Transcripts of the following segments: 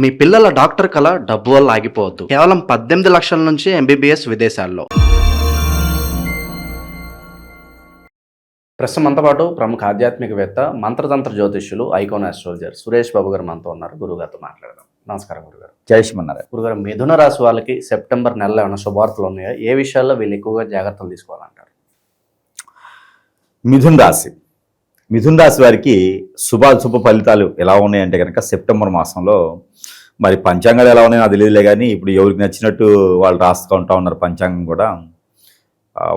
మీ పిల్లల డాక్టర్ కళ డబ్బు వల్ల ఆగిపోవద్దు. కేవలం 18 లక్షల నుంచి ఎంబీబీఎస్ విదేశాల్లో. ప్రస్తుతం మనతో పాటు ప్రముఖ ఆధ్యాత్మికవేత్త, మంత్రతంత్ర జ్యోతిష్యులు, ఐకాన్ ఆస్ట్రాలజర్ సురేష్ బాబు గారు మనతో ఉన్నారు. గురుగారితో మాట్లాడదాం. నమస్కారం గురుగారు. జై శ్రీమన్నారాయణ. గురుగారు, మిథున రాశి వాళ్ళకి సెప్టెంబర్ నెలలో ఏమైనా శుభవార్తలు ఉన్నాయా? ఏ విషయాల్లో వీళ్ళు ఎక్కువగా జాగ్రత్తలు తీసుకోవాలంటారు? మిథున రాశి వారికి శుభ ఫలితాలు ఎలా ఉన్నాయంటే కనుక సెప్టెంబర్ మాసంలో మరి పంచాంగాలు ఎలా ఉన్నాయో నాకు తెలియదులే, కానీ ఇప్పుడు ఎవరికి నచ్చినట్టు వాళ్ళు రాసుకుంటూ ఉన్నారు. పంచాంగం కూడా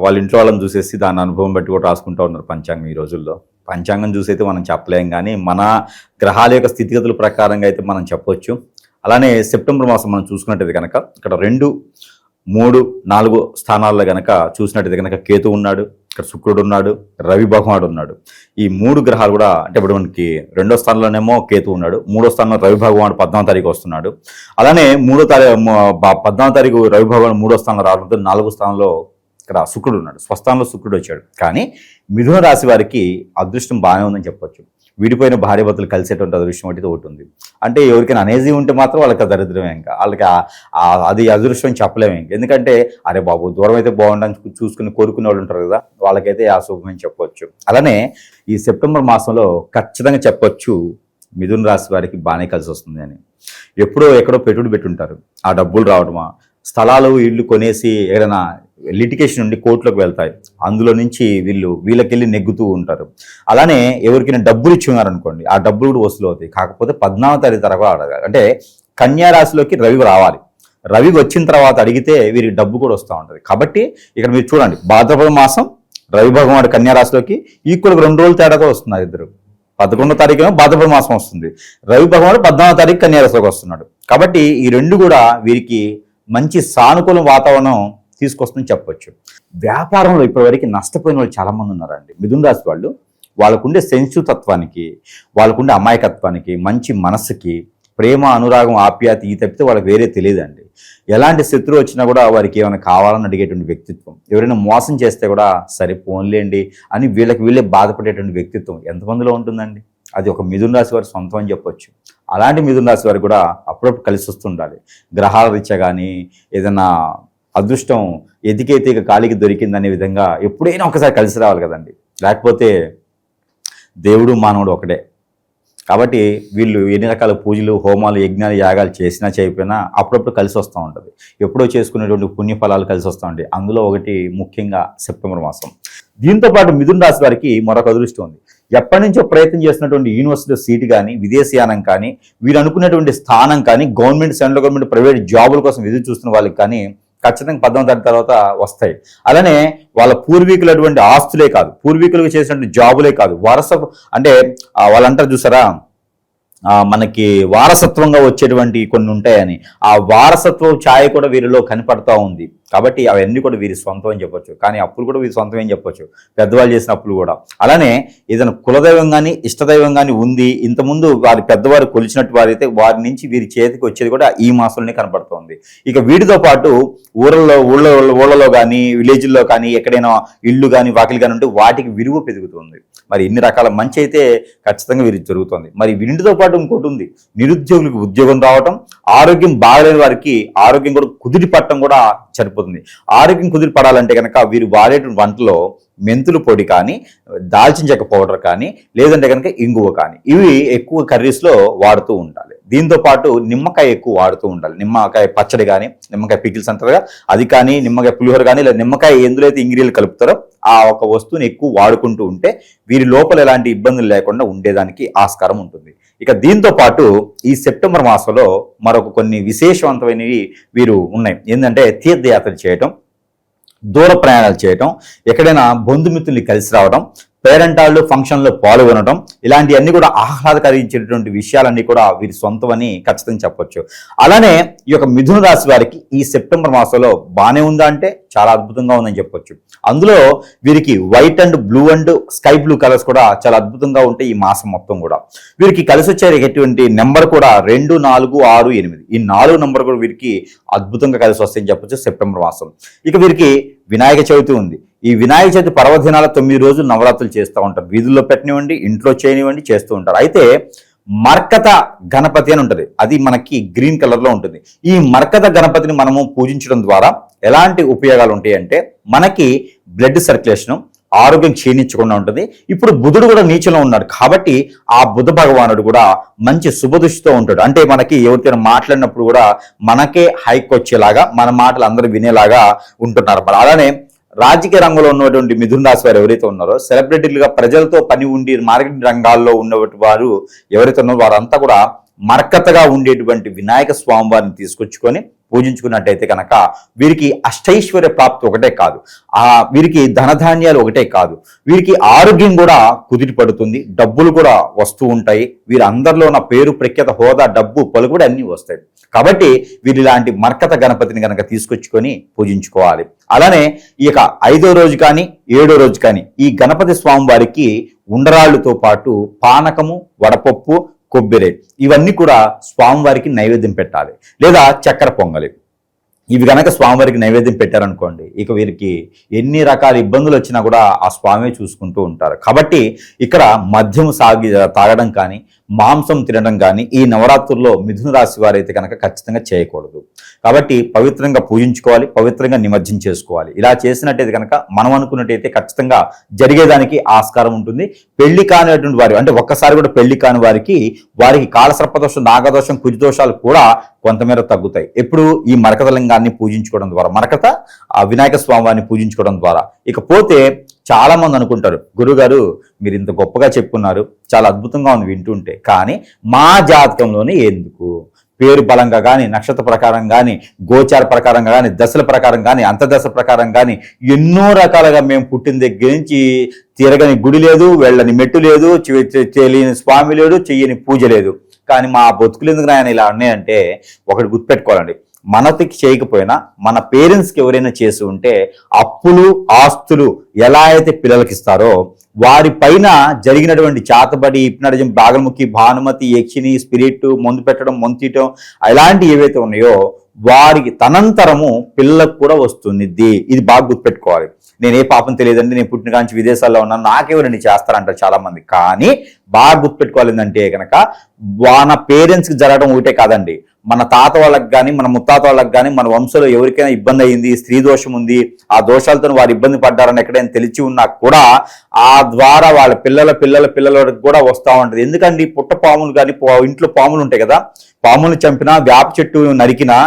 వాళ్ళ ఇంట్లో వాళ్ళని చూసేసి దాని అనుభవం బట్టి కూడా రాసుకుంటూ ఉన్నారు పంచాంగం. ఈ రోజుల్లో పంచాంగం చూసైతే మనం చెప్పలేం, కానీ మన గ్రహాల యొక్క స్థితిగతుల ప్రకారంగా అయితే మనం చెప్పొచ్చు. అలానే సెప్టెంబర్ మాసం మనం చూసుకున్నట్టయితే కనుక ఇక్కడ 2, 3, 4 స్థానాల్లో కనుక చూసినట్టయితే కనుక కేతు ఉన్నాడు, ఇక్కడ శుక్రుడు ఉన్నాడు, రవి భగవానుడు ఉన్నాడు. ఈ 3 గ్రహాలు కూడా అంటే ఇప్పుడు మనకి 2వ స్థానంలోనేమో కేతు ఉన్నాడు, 3వ స్థానంలో రవి భగవానుడు 14వ తారీఖు వస్తున్నాడు. అలానే 14వ తారీఖు రవి భగవానుడు 3వ స్థానంలో రావడంతో 4వ స్థానంలో ఇక్కడ శుక్రుడు ఉన్నాడు. స్వస్థానంలో శుక్రుడు వచ్చాడు. కానీ మిథున రాశి వారికి అదృష్టం బాగానే ఉందని చెప్పొచ్చు. విడిపోయిన భార్యాభర్తలు కలిసేటువంటి అదృష్టం ఒకటి ఒకటి ఉంది. అంటే ఎవరికైనా అనేజీ ఉంటే మాత్రం వాళ్ళకి దరిద్రమే, ఇంకా వాళ్ళకి అది అదృష్టం చెప్పలేము. ఎందుకంటే అరే బాబు దూరం అయితే బాగుండని చూసుకుని కోరుకునే వాళ్ళు ఉంటారు కదా, వాళ్ళకైతే ఆ శుభమని చెప్పొచ్చు. అలానే ఈ సెప్టెంబర్ మాసంలో ఖచ్చితంగా చెప్పొచ్చు మిథున రాశి వారికి బాగానే కలిసి వస్తుంది అని. ఎప్పుడో ఎక్కడో పెట్టుబడి పెట్టుంటారు, ఆ డబ్బులు రావడమా, స్థలాలు ఇళ్ళు కొనేసి ఏదైనా లిటికేషన్ నుండి కోర్టులోకి వెళ్తాయి, అందులో నుంచి వీళ్ళకెళ్ళి నెగ్గుతూ ఉంటారు. అలానే ఎవరికైనా డబ్బులు ఇచ్చున్నారనుకోండి, ఆ డబ్బులు కూడా వసూలు అవుతాయి. కాకపోతే 14వ తారీఖు తర్వాత అడగాలి. అంటే కన్యా రాశిలోకి రవి రావాలి. రవి వచ్చిన తర్వాత అడిగితే వీరికి డబ్బు కూడా వస్తూ ఉంటుంది. కాబట్టి ఇక్కడ మీరు చూడండి, భాద్రపద మాసం రవి భగవానుడు కన్యా రాశిలోకి ఈక్వల్గా 2 రోజులు తేడాగా వస్తున్నారు ఇద్దరు. 11వ తారీఖు భాద్రపద మాసం వస్తుంది, రవి భగవానుడు 14వ తారీఖు కన్యా రాశిలోకి వస్తున్నాడు. కాబట్టి ఈ 2 కూడా వీరికి మంచి సానుకూల వాతావరణం తీసుకొస్తుందని చెప్పొచ్చు. వ్యాపారంలో ఇప్పటివరకు నష్టపోయిన వాళ్ళు చాలామంది ఉన్నారండి మిథున రాశి వాళ్ళు. వాళ్ళకుండే సెన్సిటివ్ తత్వానికి, వాళ్ళకుండే అమాయకత్వానికి, మంచి మనస్సుకి, ప్రేమ, అనురాగం, ఆప్యాయత ఈ తప్పితే వాళ్ళకి వేరే తెలియదండి. ఎలాంటి శత్రువు వచ్చినా కూడా వారికి ఏమైనా కావాలని అడిగేటువంటి వ్యక్తిత్వం. ఎవరైనా మోసం చేస్తే కూడా సరే పోన్లేండి అని వీళ్ళే బాధపడేటువంటి వ్యక్తిత్వం ఎంతమందిలో ఉంటుందండి? అది ఒక మిథున రాశి వారి సొంతం అని చెప్పొచ్చు. అలాంటి మిథున రాశి వారికి కూడా అప్పుడప్పుడు కలిసి వస్తుండాలి. గ్రహాల రీత్యా కానీ ఏదైనా అదృష్టం ఎతికైతే ఇక కాలికి దొరికిందనే విధంగా ఎప్పుడైనా ఒకసారి కలిసి రావాలి కదండి, లేకపోతే దేవుడు మానవుడు ఒకటే. కాబట్టి వీళ్ళు ఎన్ని రకాల పూజలు, హోమాలు, యజ్ఞాలు, యాగాలు చేసినా చేయకపోయినా అప్పుడప్పుడు కలిసి వస్తూ ఉంటుంది. ఎప్పుడో చేసుకునేటువంటి పుణ్యఫలాలు కలిసి వస్తూ ఉంటాయి. అందులో ఒకటి ముఖ్యంగా సెప్టెంబర్ మాసం. దీంతోపాటు మిథున రాశి వారికి మరొక అదృష్టం ఉంది. ఎప్పటి నుంచో ప్రయత్నం చేసినటువంటి యూనివర్సిటీలో సీటు కానీ, విదేశీయానం కానీ, వీరు అనుకున్నటువంటి స్థానం కానీ, గవర్నమెంట్, సెంట్రల్ గవర్నమెంట్, ప్రైవేట్ జాబుల కోసం ఎదురు చూస్తున్న వాళ్ళకి కానీ ఖచ్చితంగా 14వ తారీఖు తర్వాత వస్తాయి. అలానే వాళ్ళ పూర్వీకులు అటువంటి ఆస్తులే కాదు, పూర్వీకులకు చేసినటువంటి జాబులే కాదు, అంటే వాళ్ళంటారు చూసారా, మనకి వారసత్వంగా వచ్చేటువంటి కొన్ని ఉంటాయని, ఆ వారసత్వం ఛాయ కూడా వీరిలో కనపడతా ఉంది. కాబట్టి అవన్నీ కూడా వీరి సొంతం అని చెప్పొచ్చు. కానీ అప్పులు కూడా వీరి సొంతం అని చెప్పొచ్చు, పెద్దవాళ్ళు చేసిన అప్పులు కూడా. అలానే ఏదైనా కులదైవం కానీ, ఇష్టదైవం కానీ ఉంది, ఇంతకుముందు వారి పెద్దవారు కొలిచినట్టు వారైతే వారి నుంచి వీరి చేతికి వచ్చేది కూడా ఈ మాసంలోనే కనపడుతుంది. ఇక వీటితో పాటు ఊళ్ళలో కానీ, విలేజ్ల్లో కానీ, ఎక్కడైనా ఇళ్ళు కానీ, వాకిలు కానీ ఉంటే వాటికి విలువ పెరుగుతుంది. మరి ఇన్ని రకాల మంచి అయితే ఖచ్చితంగా వీరికి జరుగుతుంది. మరి వీటితో పాటు ఇంకోటి ఉంది, నిరుద్యోగులకు ఉద్యోగం రావటం, ఆరోగ్యం బాగలేని వారికి ఆరోగ్యం కూడా కుదిరి పట్టడం కూడా సరిపోతుంది. ఆరోగ్యం కుదిరి పడాలంటే కనుక వీరు వాడేటువంటి వంటలో మెంతులు పొడి కానీ, దాల్చిన చెక్క పౌడర్ కానీ, లేదంటే కనుక ఇంగువ కానీ, ఇవి ఎక్కువ కర్రీస్లో వాడుతూ ఉండాలి. దీంతో పాటు నిమ్మకాయ ఎక్కువ వాడుతూ ఉండాలి. నిమ్మకాయ పచ్చడి కానీ, నిమ్మకాయ పికిల్స్ అంటారుగా అది కానీ, నిమ్మకాయ పులిహోర కానీ, లేదా నిమ్మకాయ ఎందులో అయితే ఇంగ్రీడియంట్లు కలుపుతారో ఆ ఒక వస్తువుని ఎక్కువ వాడుకుంటూ ఉంటే వీరి లోపల ఎలాంటి ఇబ్బందులు లేకుండా ఉండేదానికి ఆస్కారం ఉంటుంది. ఇక దీంతో పాటు ఈ సెప్టెంబర్ మాసంలో మరొక కొన్ని విశేషవంతమైనవి వీరు ఉన్నాయి. ఏంటంటే తీర్థయాత్రలు చేయటం, దూర ప్రయాణాలు చేయటం, ఎక్కడైనా బంధుమిత్రుల్ని కలిసి రావడం, పేరెంటాళ్ళు ఫంక్షన్లో పాల్గొనడం, ఇలాంటివన్నీ కూడా ఆహ్లాదకరించేటువంటి విషయాలన్నీ కూడా వీరి సొంతమని ఖచ్చితంగా చెప్పొచ్చు. అలానే ఈ యొక్క మిథున రాశి వారికి ఈ సెప్టెంబర్ మాసంలో బాగానే ఉందా అంటే చాలా అద్భుతంగా ఉందని చెప్పొచ్చు. అందులో వీరికి white and blue and sky blue colours కూడా చాలా అద్భుతంగా ఉంటాయి ఈ మాసం మొత్తం కూడా. వీరికి కలిసి వచ్చేటువంటి నెంబర్ కూడా 2, 4, 6, 8 ఈ 4 నెంబర్ కూడా వీరికి అద్భుతంగా కలిసి వస్తాయని చెప్పొచ్చు సెప్టెంబర్ మాసం. ఇక వీరికి వినాయక చవితి ఉంది. ఈ వినాయక చవితి పర్వదినాల 9 రోజులు నవరాత్రులు చేస్తూ ఉంటారు. వీధుల్లో పెట్టనివ్వండి, ఇంట్లో చేయనివ్వండి, చేస్తూ ఉంటారు. అయితే మర్కత గణపతి అని ఉంటుంది. అది మనకి గ్రీన్ కలర్ లో ఉంటుంది. ఈ మర్కత గణపతిని మనము పూజించడం ద్వారా ఎలాంటి ఉపయోగాలు ఉంటాయి అంటే, మనకి బ్లడ్ సర్క్యులేషన్, ఆరోగ్యం క్షీణించకుండా ఉంటుంది. ఇప్పుడు బుధుడు కూడా నీచలో ఉన్నాడు కాబట్టి ఆ బుధ భగవానుడు కూడా మంచి శుభదృష్టితో ఉంటాడు. అంటే మనకి ఎవరికైనా మాట్లాడినప్పుడు కూడా మనకే హైక్ వచ్చేలాగా, మన మాటలు అందరూ వినేలాగా ఉంటున్నారు. అలానే రాజకీయ రంగంలో ఉన్నటువంటి మిథున రాశి వారు ఎవరైతే ఉన్నారో, సెలబ్రిటీలుగా ప్రజలతో పని ఉండి మార్కెటింగ్ రంగాల్లో ఉన్నటువంటి వారు ఎవరైతే ఉన్నారో వారంతా కూడా మర్కతగా ఉండేటువంటి వినాయక స్వామి వారిని తీసుకొచ్చుకొని పూజించుకున్నట్టయితే కనుక వీరికి అష్టైశ్వర్య ప్రాప్తి ఒకటే కాదు, వీరికి ధనధాన్యాలు ఒకటే కాదు, వీరికి ఆరోగ్యం కూడా కుదిరి పడుతుంది, డబ్బులు కూడా వస్తూ ఉంటాయి. వీరందరిలో ఉన్న పేరు, ప్రఖ్యాత, హోదా, డబ్బు, పలుకుబడి అన్నీ వస్తాయి. కాబట్టి వీరు ఇలాంటి మర్కత గణపతిని కనుక తీసుకొచ్చుకొని పూజించుకోవాలి. అలానే ఈ 5వ రోజు కానీ 7వ రోజు కానీ ఈ గణపతి స్వామి వారికి ఉండరాళ్లతో పాటు పానకము, వడపప్పు, కొబ్బరి ఇవన్నీ కూడా స్వామివారికి నైవేద్యం పెట్టాలి. లేదా చక్కెర పొంగలి ఇవి కనుక స్వామివారికి నైవేద్యం పెట్టారనుకోండి, ఇక వీరికి ఎన్ని రకాల ఇబ్బందులు వచ్చినా కూడా ఆ స్వామి చూసుకుంటూ ఉంటారు. కాబట్టి ఇక్కడ మద్యం తాగడం కానీ, మాంసం తినడం కానీ ఈ నవరాత్రుల్లో మిథున రాశి వారైతే కనుక ఖచ్చితంగా చేయకూడదు. కాబట్టి పవిత్రంగా పూజించుకోవాలి, పవిత్రంగా నిమజ్జనం చేసుకోవాలి. ఇలా చేసినట్టయితే కనుక మనం అనుకున్నట్టయితే ఖచ్చితంగా జరిగేదానికి ఆస్కారం ఉంటుంది. పెళ్లి కానిటువంటి వారు, అంటే ఒక్కసారి కూడా పెళ్లి కాని వారికి కాలసర్పదోషం, నాగదోషం, కుజదోషాలు కూడా కొంతమేర తగ్గుతాయి. ఎప్పుడు ఈ మరకత లింగాన్ని పూజించుకోవడం ద్వారా, మరకత ఆ వినాయక స్వామిని పూజించుకోవడం ద్వారా. ఇకపోతే చాలా మంది అనుకుంటారు, గురుగారు మీరు ఇంత గొప్పగా చెప్పుకున్నారు, చాలా అద్భుతంగా ఉంది వింటుంటే, కానీ మా జాతకంలోనే ఎందుకు పేరు బలంగా కానీ, నక్షత్ర ప్రకారం కానీ, గోచార ప్రకారంగా కానీ, దశల ప్రకారం కానీ, అంతర్దశ ప్రకారం కానీ ఎన్నో రకాలుగా మేము పుట్టిన దగ్గర నుంచి తిరగని గుడి లేదు, వెళ్ళని మెట్టు లేదు, తెలియని స్వామి లేడు, చెయ్యని పూజ లేదు, కానీ మా బతుకులు ఎందుకు నాయన ఇలా ఉన్నాయంటే ఒకటి గుర్తుపెట్టుకోవాలండి. మనకి చేయకపోయినా మన పేరెంట్స్కి ఎవరైనా చేసి ఉంటే అప్పులు, ఆస్తులు ఎలా అయితే పిల్లలకి ఇస్తారో వారి పైన జరిగినటువంటి చాతబడి, హిప్నటిజం, బాగల్ముఖి, భానుమతి, యక్షిని, స్పిరిట్, మందు పెట్టడం, మందు తీయటం అలాంటివి ఏవైతే ఉన్నాయో వారికి తనంతరము పిల్లలకు కూడా వస్తుంది. ఇది బాగా గుర్తుపెట్టుకోవాలి. నేను ఏ పాపం తెలియదండి, నేను పుట్టిన కాంచి విదేశాల్లో ఉన్నాను, నాకెవరండి చేస్తారంటారు చాలా మంది. కానీ బాగా గుర్తుపెట్టుకోవాలి ఏంటంటే కనుక మన పేరెంట్స్కి జరగడం ఒకటే కాదండి, మన తాత వాళ్ళకి కానీ, మన ముత్తాత వాళ్ళకి కానీ, మన వంశంలో ఎవరికైనా ఇబ్బంది అయ్యింది, స్త్రీ దోషం ఉంది, ఆ దోషాలతో వారు ఇబ్బంది పడ్డారని ఎక్కడైనా తెలిసి ఉన్నా కూడా ఆ ద్వారా వాళ్ళ పిల్లలకు కూడా వస్తూ ఉంటుంది. ఎందుకండి పుట్ట పాములు కానీ, ఇంట్లో పాములు ఉంటాయి కదా, పాములను చంపినా, వేప చెట్టు నరికినా,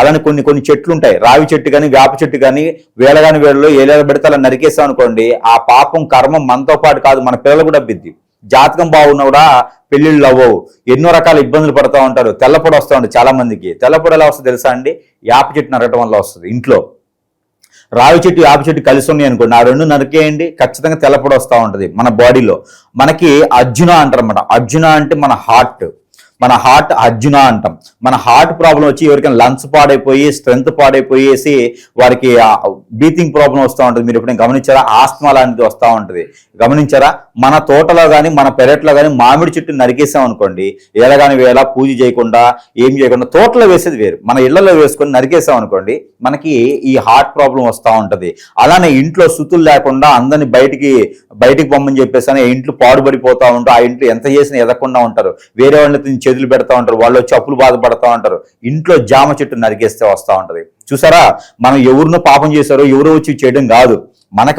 అలానే కొన్ని చెట్లు ఉంటాయి, రావి చెట్టు కానీ, వేప చెట్టు కానీ, వేళగాని వేళలో ఏలేల పెడితే అలా నరికేస్తాం అనుకోండి, ఆ పాపం కర్మం మనతో పాటు కాదు మన పిల్లలు కూడా బిద్ది. జాతకం బాగున్నా కూడా పెళ్లిళ్ళు అవ్వవు, ఎన్నో రకాల ఇబ్బందులు పడుతూ ఉంటారు. తెల్లపొడి వస్తూ ఉంటుంది చాలా మందికి. తెల్లపొడి ఎలా వస్తుంది తెలుసా అండి? యాప చెట్టు నరకటం వల్ల వస్తుంది. ఇంట్లో రావి చెట్టు, యాప చెట్టు కలిసి ఉన్నాయి అనుకోండి, ఆ రెండు నరికేయండి, ఖచ్చితంగా తెల్లపొడి వస్తూ ఉంటుంది మన బాడీలో. మనకి అర్జున అంటారు అన్నమాట. అర్జున అంటే మన హార్ట్ అర్జున అంటాం. మన హార్ట్ ప్రాబ్లం వచ్చి ఎవరికైనా లంగ్స్ పాడైపోయి, స్ట్రెంత్ పాడైపోయేసి వారికి బ్రీతింగ్ ప్రాబ్లం వస్తూ ఉంటుంది. మీరు ఎప్పుడైనా గమనించారా? ఆస్తమా లాంటిది వస్తూ ఉంటుంది, గమనించారా? మన తోటలో కానీ, మన పెరట్లో కానీ మామిడి చెట్టు నరికేసాం అనుకోండి, ఏలగాని వేళ పూజ చేయకుండా, ఏం చేయకుండా తోటలో వేసేది వేరు, మన ఇళ్లలో వేసుకొని నరికేసాం అనుకోండి, మనకి ఈ హార్ట్ ప్రాబ్లం వస్తూ ఉంటుంది. అలానే ఇంట్లో సుతులు లేకుండా అందరిని బయటికి పొమ్మని చెప్పేసి ఇంట్లో పాడుపడిపోతూ ఉంటారు. ఆ ఇంట్లో ఎంత చేసినా ఎదగకుండా ఉంటారు, వేరే వాళ్ళని చేతులు పెడతా ఉంటారు, వాళ్ళు వచ్చి అప్పులు బాధపడతా ఉంటారు. ఇంట్లో జామ చెట్టు నరికేస్తే వస్తూ ఉంటది. చూసారా, మనం ఎవరినో పాపం చేశారో ఎవరో వచ్చి చేయడం కాదు,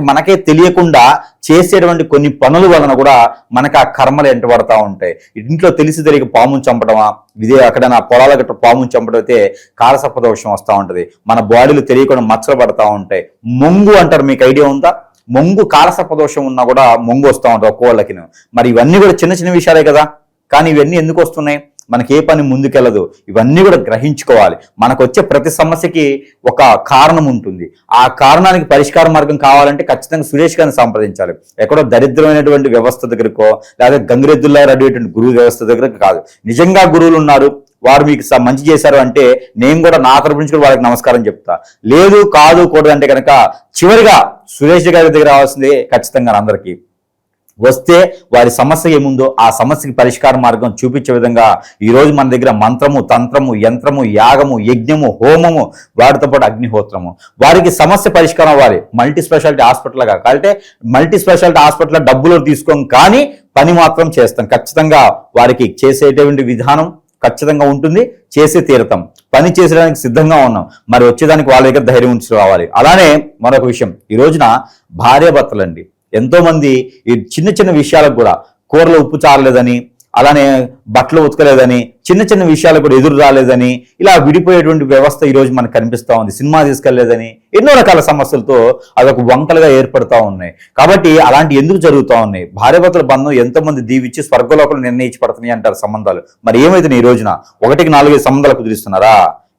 మనకే తెలియకుండా చేసేటువంటి కొన్ని పనుల వలన కూడా మనకు ఆ కర్మలు ఎంటబడతా ఉంటాయి. ఇంట్లో తెలిసి తెలియక పామును చంపడమా, అక్కడ నా పొలాల గట్ట పామును చంపడం అయితే కాలసర్పదోషం వస్తూ ఉంటుంది. మన బాడీలో తెలియకుండా మచ్చలు పడతా ఉంటాయి. మొంగు అంటారు, మీకు ఐడియా ఉందా? మొంగు, కాలసర్పదోషం ఉన్నా కూడా మొంగు వస్తూ ఉంటుంది ఒక్కోళ్ళకి. మరి ఇవన్నీ కూడా చిన్న చిన్న విషయాలే కదా, కానీ ఇవన్నీ ఎందుకు వస్తున్నాయి? మనకి ఏ పని ముందుకెళ్ళదు. ఇవన్నీ కూడా గ్రహించుకోవాలి. మనకు వచ్చే ప్రతి సమస్యకి ఒక కారణం ఉంటుంది. ఆ కారణానికి పరిష్కార మార్గం కావాలంటే ఖచ్చితంగా సురేష్ గారిని సంప్రదించాలి. ఎక్కడో దరిద్రమైనటువంటి వ్యవస్థ దగ్గరకో, లేదా గంగిరెద్దుల్లా అడిగేటువంటి గురువు వ్యవస్థ దగ్గరకు కాదు. నిజంగా గురువులు ఉన్నారు, వారు మీకు మంచి చేశారు అంటే నేను కూడా నా తరపు నుంచి కూడా వాళ్ళకి నమస్కారం చెప్తా. లేదు కాదు కూడదంటే కనుక చివరిగా సురేష్ గారి దగ్గర రావాల్సిందే ఖచ్చితంగా అందరికీ. వస్తే వారి సమస్య ఏముందో ఆ సమస్యకి పరిష్కార మార్గం చూపించే విధంగా ఈరోజు మన దగ్గర మంత్రము, తంత్రము, యంత్రము, యాగము, యజ్ఞము, హోమము, వాటితో పాటు అగ్నిహోత్రము, వారికి సమస్య పరిష్కారం అవ్వాలి. మల్టీ స్పెషాలిటీ హాస్పిటల్గా కాబట్టి మల్టీ స్పెషాలిటీ హాస్పిటల్ డబ్బులు తీసుకోం, కానీ పని మాత్రం చేస్తాం. ఖచ్చితంగా వారికి చేసేటువంటి విధానం ఖచ్చితంగా ఉంటుంది, చేసి తీరతాం. పని చేసేదానికి సిద్ధంగా ఉన్నాం, మరి వచ్చేదానికి వాళ్ళ దగ్గర ధైర్యం ఉంచి రావాలి. అలానే మరొక విషయం, ఈ రోజున భార్యాభర్తలండి ఎంతో మంది ఈ చిన్న చిన్న విషయాలకు కూడా, కూరలో ఉప్పు చారలేదని, అలానే బట్టలు ఉతకలేదని, చిన్న చిన్న విషయాలకు కూడా ఎదురు రాలేదని, ఇలా విడిపోయేటువంటి వ్యవస్థ ఈ రోజు మనకు కనిపిస్తూ ఉంది. సినిమా తీసుకెళ్లేదని, ఎన్నో రకాల సమస్యలతో అదొక వంకలుగా ఏర్పడుతూ ఉన్నాయి. కాబట్టి అలాంటి ఎందుకు జరుగుతూ ఉన్నాయి? భార్యాభర్తల బంధం ఎంతో మంది దీవిచ్చి స్వర్గలోకలు నిర్ణయించబడుతున్నాయి అంటారు సంబంధాలు. మరి ఏమైతుంది ఈ రోజున? 1-4 సంబంధాలు కుదిరిస్తున్నారా?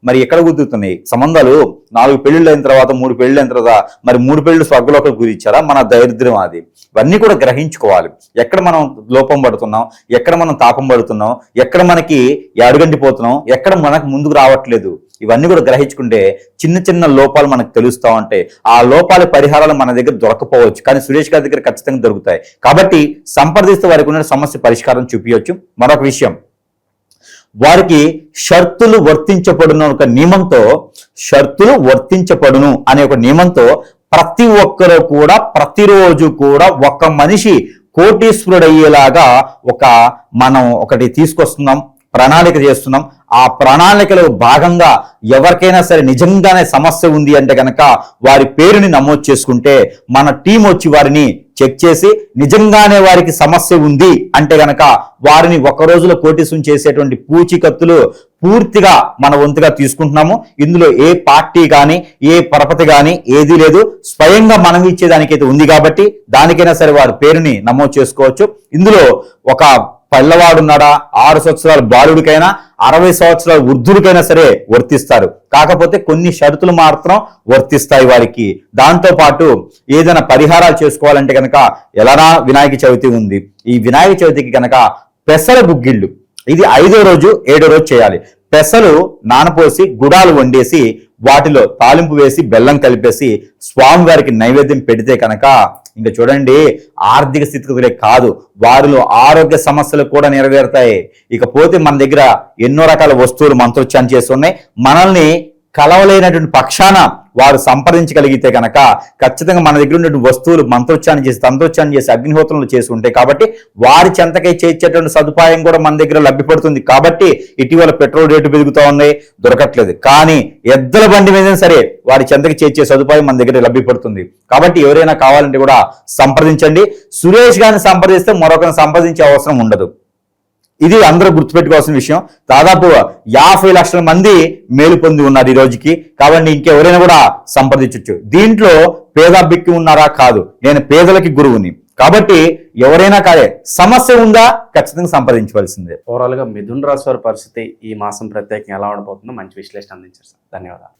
మరి ఎక్కడ కుదురుతున్నాయి సంబంధాలు? 4 పెళ్లిళ్ళు అయిన తర్వాత, 3 పెళ్లిళ్ళు అయిన తర్వాత మరి 3 పెళ్లిళ్ళు స్వర్గలోకలు కుదిరిచ్చారా? మన దరిద్రం అది. ఇవన్నీ కూడా గ్రహించుకోవాలి. ఎక్కడ మనం లోపం పడుతున్నాం, ఎక్కడ మనం తాపం పడుతున్నాం, ఎక్కడ మనకి అడుగంటిపోతున్నాం, ఎక్కడ మనకు ముందుకు రావట్లేదు, ఇవన్నీ కూడా గ్రహించుకుంటే చిన్న చిన్న లోపాలు మనకు తెలుస్తూ ఉంటాయి. ఆ లోపాల పరిహారాలు మన దగ్గర దొరకపోవచ్చు, కానీ సురేష్ గారి దగ్గర ఖచ్చితంగా దొరుకుతాయి. కాబట్టి సంప్రదిస్తే వారికి ఉన్న సమస్య పరిష్కారం చూపించవచ్చు. మరొక విషయం, వారికి షరతులు వర్తించబడును ఒక నియమంతో, షరతులు వర్తించబడును అనే ఒక నియమంతో ప్రతి ఒక్కరూ కూడా ప్రతిరోజు కూడా ఒక మనిషి కోటీశ్వరుడయ్యేలాగా మనం ఒకటి తీసుకొస్తున్నాం, ప్రణాళిక చేస్తున్నాం. ఆ ప్రణాళికలో భాగంగా ఎవరికైనా సరే నిజంగానే సమస్య ఉంది అంటే కనుక వారి పేరుని నమోదు చేసుకుంటే మన టీం వచ్చి వారిని చెక్ చేసి నిజంగానే వారికి సమస్య ఉంది అంటే గనక వారిని ఒక రోజులో కోటీసుని చేసేటువంటి పూచీకత్తులు పూర్తిగా మన వంతుగా తీసుకుంటున్నాము. ఇందులో ఏ పార్టీ కానీ, ఏ పరపతి కానీ ఏదీ లేదు. స్వయంగా మనం ఇచ్చేదానికైతే ఉంది కాబట్టి దానికైనా సరే వారి పేరుని నమోదు చేసుకోవచ్చు. ఇందులో ఒక పల్లవాడున్నాడా, 6 సంవత్సరాల బాలుడికైనా, 60 సంవత్సరాల వృద్ధుడికైనా సరే వర్తిస్తారు. కాకపోతే కొన్ని షరతులు మాత్రం వర్తిస్తాయి వారికి. దాంతో పాటు ఏదైనా పరిహారాలు చేసుకోవాలంటే కనుక ఎలానా వినాయక చవితి ఉంది. ఈ వినాయక చవితికి కనుక పెసర బుగ్గిళ్ళు, ఇది 5వ రోజు 7వ రోజు చేయాలి. పెసలు నానపోసి గుడాలు వండేసి వాటిలో తాలింపు వేసి బెల్లం కలిపేసి స్వామివారికి నైవేద్యం పెడితే కనుక ఇంకా చూడండి, ఆర్థిక స్థితిగతులే కాదు, వారిలో ఆరోగ్య సమస్యలు కూడా నెరవేరుతాయి. ఇకపోతే మన దగ్గర ఎన్నో రకాల వస్తువులు మంత్రోచ్చారణ చేస్తున్నాయి. మనల్ని కలవలేనటువంటి పక్షాన వారు సంప్రదించగలిగితే కనుక ఖచ్చితంగా మన దగ్గర ఉన్నటువంటి వస్తువులు మంత్రోచ్చారణ చేసి, తంత్రోచ్చారణ చేసి, అగ్నిహోత్రంలో చేసి ఉంటాయి. కాబట్టి వారి చెంతకై చేర్చేటువంటి సదుపాయం కూడా మన దగ్గర లభ్యపడుతుంది. కాబట్టి ఇటీవల పెట్రోల్ రేటు పెరుగుతూ ఉన్నాయి, దొరకట్లేదు. కానీ ఎద్దుల బండి మీద సరే వారి చెంతకి చేర్చే సదుపాయం మన దగ్గర లభ్యపడుతుంది. కాబట్టి ఎవరైనా కావాలంటే కూడా సంప్రదించండి. సురేష్ గారిని సంప్రదిస్తే మరొకరిని సంప్రదించే అవసరం ఉండదు. ఇది అందరూ గుర్తుపెట్టుకోవాల్సిన విషయం. దాదాపు 50 లక్షల మంది మేలు పొంది ఉన్నారు ఈ రోజుకి. కాబట్టి ఇంకెవరైనా కూడా సంప్రదించవచ్చు. దీంట్లో పేద బిక్కి ఉన్నారా? కాదు, నేను పేదలకి గురువుని. కాబట్టి ఎవరైనా కాదే, సమస్య ఉందా ఖచ్చితంగా సంప్రదించవలసిందే. ఓవరాల్ గా మిథున రాశి వారి పరిస్థితి ఈ మాసం ప్రత్యేకంగా ఎలా ఉండబోతుందో మంచి విశ్లేషణ అందించారు సార్. ధన్యవాదాలు.